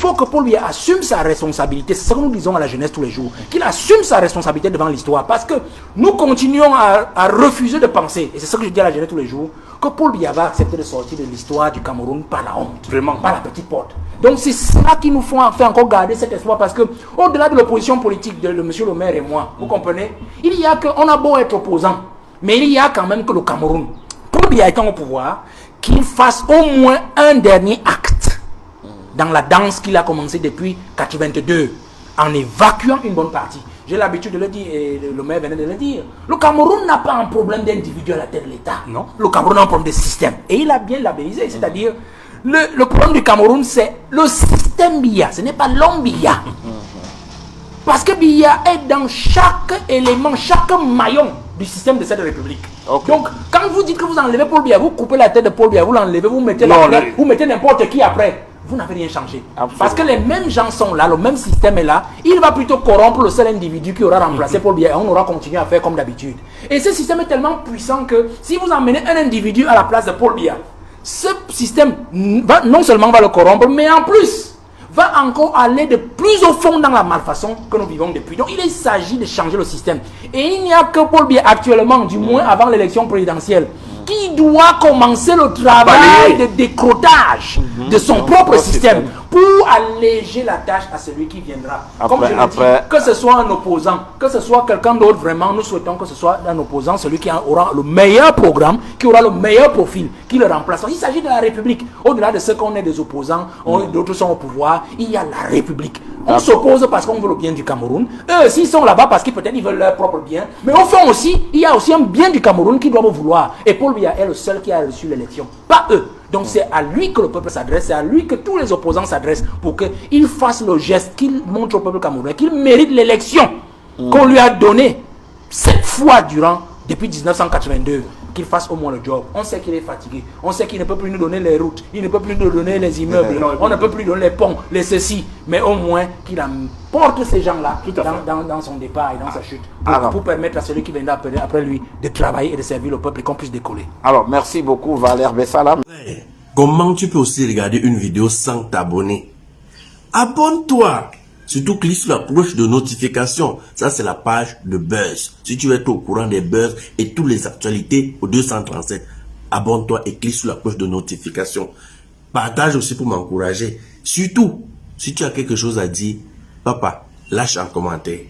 faut que Paul Biya assume sa responsabilité. C'est ce que nous disons à la jeunesse tous les jours. Qu'il assume sa responsabilité devant l'histoire. Parce que nous continuons à refuser de penser, et c'est ce que je dis à la jeunesse tous les jours, que Paul Biya va accepter de sortir de l'histoire du Cameroun par la honte. Vraiment. Par la petite porte. Donc c'est ça qui nous fait encore garder cet espoir. Parce que au-delà de l'opposition politique de M. le maire et moi, vous comprenez, il y a que, on a beau être opposant, mais il y a quand même que le Cameroun, Paul Biya étant au pouvoir, qu'il fasse au moins un dernier acte dans la danse qu'il a commencé depuis 82, en évacuant une bonne partie. J'ai l'habitude de le dire, et le maire venait de le dire. Le Cameroun n'a pas un problème d'individu à la tête de l'État. Non. Le Cameroun a un problème de système. Et il a bien labellisé, c'est-à-dire, le problème du Cameroun, c'est le système Biya, ce n'est pas l'homme Biya. Parce que Biya est dans chaque élément, chaque maillon du système de cette république. Okay. Donc, quand vous dites que vous enlevez Paul Biya, vous coupez la tête de Paul Biya, vous l'enlevez, vous mettez vous mettez n'importe qui après, vous n'avez rien changé. Absolument. Parce que les mêmes gens sont là, le même système est là. Il va plutôt corrompre le seul individu qui aura remplacé Paul Biya et on aura continué à faire comme d'habitude. Et ce système est tellement puissant que si vous emmenez un individu à la place de Paul Biya, ce système non seulement va le corrompre, mais en plus va encore aller de plus au fond dans la malfaçon que nous vivons depuis. Donc il s'agit de changer le système. Et il n'y a que Paul Biya actuellement, du moins avant l'élection présidentielle, qui doit commencer le travail de décrotage de son propre système pour alléger la tâche à celui qui viendra. Comme je l'ai dit, que ce soit un opposant, que ce soit quelqu'un d'autre, vraiment, nous souhaitons que ce soit un opposant, celui qui aura le meilleur programme, qui aura le meilleur profil, qui le remplace. Il s'agit de la République. Au-delà de ce qu'on est des opposants, d'autres sont au pouvoir, il y a la République. On s'oppose parce qu'on veut le bien du Cameroun. Eux aussi sont là-bas parce qu'ils peut-être ils veulent leur propre bien. Mais au fond aussi, il y a aussi un bien du Cameroun qui doivent vouloir. Et Paul Biya est le seul qui a reçu l'élection, pas eux. Donc c'est à lui que le peuple s'adresse, c'est à lui que tous les opposants s'adressent pour qu'il fasse le geste, qu'il montre au peuple camerounais qu'il mérite l'élection qu'on lui a donnée 7 fois depuis 1982. Qu'il fasse au moins le job. On sait qu'il est fatigué. On sait qu'il ne peut plus nous donner les routes. Il ne peut plus nous donner les immeubles. On ne peut plus donner les ponts, les ceci. Mais au moins qu'il emporte ces gens-là dans son départ et dans sa chute. Pour permettre à celui qui viendra après lui de travailler et de servir le peuple et qu'on puisse décoller. Alors, merci beaucoup Valère Bessala. Comment tu peux aussi regarder une vidéo sans t'abonner? Abonne-toi! Surtout clique sur la cloche de notification. Ça, c'est la page de Buzz. Si tu veux être au courant des buzz et toutes les actualités au 237, abonne-toi et clique sur la cloche de notification. Partage aussi pour m'encourager. Surtout, si tu as quelque chose à dire, papa, lâche un commentaire.